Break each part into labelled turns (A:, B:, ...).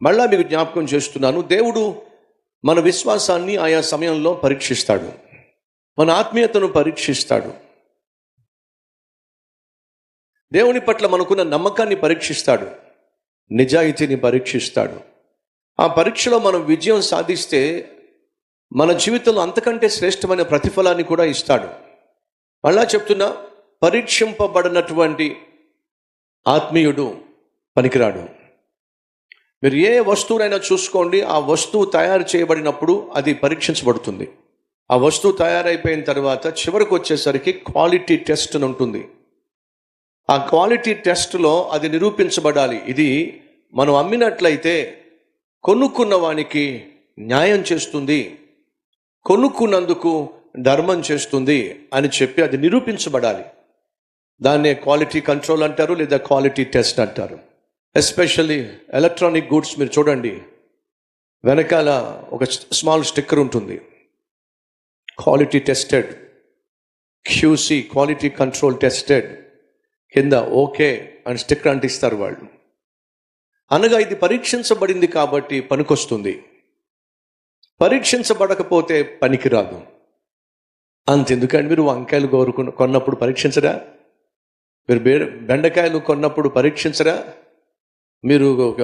A: మళ్ళా మీకు జ్ఞాపకం చేస్తున్నాను, దేవుడు మన విశ్వాసాన్ని ఆయా సమయంలో పరీక్షిస్తాడు, మన ఆత్మీయతను పరీక్షిస్తాడు, దేవుని పట్ల మనకున్న నమ్మకాన్ని పరీక్షిస్తాడు, నిజాయితీని పరీక్షిస్తాడు. ఆ పరీక్షలో మనం విజయం సాధిస్తే మన జీవితంలో అంతకంటే శ్రేష్టమైన ప్రతిఫలాన్ని కూడా ఇస్తాడు. మళ్ళా చెప్తున్నా, పరీక్షింపబడినటువంటి ఆత్మీయుడు పనికిరాడు. మీరు ఏ వస్తువునైనా చూసుకోండి, ఆ వస్తువు తయారు చేయబడినప్పుడు అది పరీక్షించబడుతుంది. ఆ వస్తువు తయారైపోయిన తర్వాత చివరికి వచ్చేసరికి క్వాలిటీ టెస్ట్ అని ఉంటుంది. ఆ క్వాలిటీ టెస్ట్లో అది నిరూపించబడాలి. ఇది మనం అమ్మినట్లయితే కొనుక్కున్న వానికి న్యాయం చేస్తుంది, కొనుక్కున్నందుకు ధర్మం చేస్తుంది అని చెప్పి అది నిరూపించబడాలి. దాన్నే క్వాలిటీ కంట్రోల్ అంటారు, లేదా క్వాలిటీ టెస్ట్ అంటారు. ఎస్పెషల్లీ ఎలక్ట్రానిక్ గూడ్స్ మీరు చూడండి, వెనకాల ఒక స్మాల్ స్టిక్కర్ ఉంటుంది, quality tested, QC quality control tested, కింద ఓకే అని స్టిక్కర్ అంటిస్తారు వాళ్ళు. అనగా ఇది పరీక్షించబడింది కాబట్టి పనికొస్తుంది, పరీక్షించబడకపోతే పనికిరాదు. అంతెందుకండి, మీరు వంకాయలు కొన్నప్పుడు పరీక్షించరా? మీరు బెండకాయలు కొన్నప్పుడు పరీక్షించరా? మీరు ఒక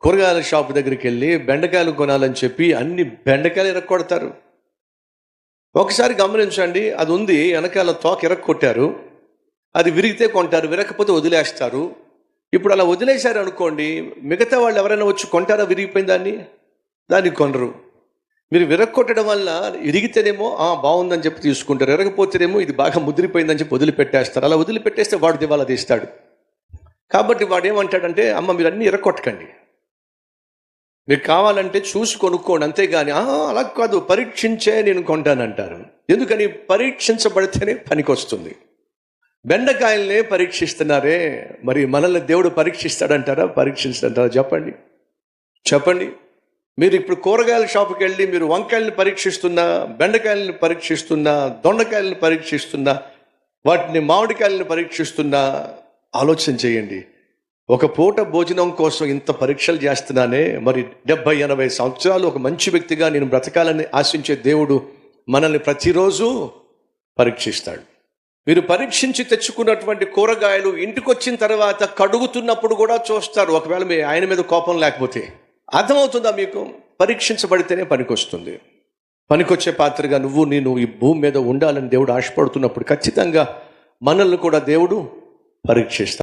A: కూరగాయల షాప్ దగ్గరికి వెళ్ళి బెండకాయలు కొనాలని చెప్పి అన్ని బెండకాయలు ఇరక్కొడతారు. ఒకసారి గమనించండి, అది ఉంది, వెనకాల తోక ఇరక్కొట్టారు, అది విరిగితే కొంటారు, విరగకపోతే వదిలేస్తారు. ఇప్పుడు అలా వదిలేశారు అనుకోండి, మిగతా వాళ్ళు ఎవరైనా వచ్చి కొంటారా? విరిగిపోయిన దాన్ని కొనరు. మీరు విరగొట్టడం వల్ల ఇరిగితేనేమో బాగుందని చెప్పి తీసుకుంటారు, విరగపోతేనేమో ఇది బాగా ముదిరిపోయిందని చెప్పి వదిలిపెట్టేస్తారు. అలా వదిలిపెట్టేస్తే వాడు దివాలా తీస్తాడు. కాబట్టి వాడు ఏమంటాడంటే, అమ్మ మీరు అన్నీ ఇరగొట్టకండి, మీకు కావాలంటే చూసి కొనుక్కోండి, అంతేగాని అలా కాదు పరీక్షించే నేను కొంటానంటారు. ఎందుకని? పరీక్షించబడితేనే పనికొస్తుంది. బెండకాయలనే పరీక్షిస్తున్నారే, మరి మనల్ని దేవుడు పరీక్షిస్తాడంటారా? పరీక్షిస్తాడంటారా? చెప్పండి. మీరు ఇప్పుడు కూరగాయల షాపుకి వెళ్ళి మీరు వంకాయలను పరీక్షిస్తున్నా, బెండకాయలను పరీక్షిస్తున్నా, దొండకాయలను పరీక్షిస్తున్నా, వాటిని మామిడికాయలను పరీక్షిస్తున్నా, ఆలోచన చేయండి. ఒక పూట భోజనం కోసం ఇంత పరీక్షలు చేస్తున్నానే, మరి 70-80 సంవత్సరాలు ఒక మంచి వ్యక్తిగా నేను బ్రతకాలని ఆశించే దేవుడు మనల్ని ప్రతిరోజు పరీక్షిస్తాడు. మీరు పరీక్షించి తెచ్చుకున్నటువంటి కూరగాయలు ఇంటికి వచ్చిన తర్వాత కడుగుతున్నప్పుడు కూడా చూస్తారు. ఒకవేళ మీ ఆయన మీద కోపం లేకపోతే అర్థమవుతుందా మీకు? పరీక్షించబడితేనే పనికొస్తుంది. పనికొచ్చే పాత్రగా నేను ఈ భూమి మీద ఉండాలని దేవుడు ఆశపడుతున్నప్పుడు ఖచ్చితంగా మనల్ని కూడా దేవుడు పరీక్షిస్తాడు.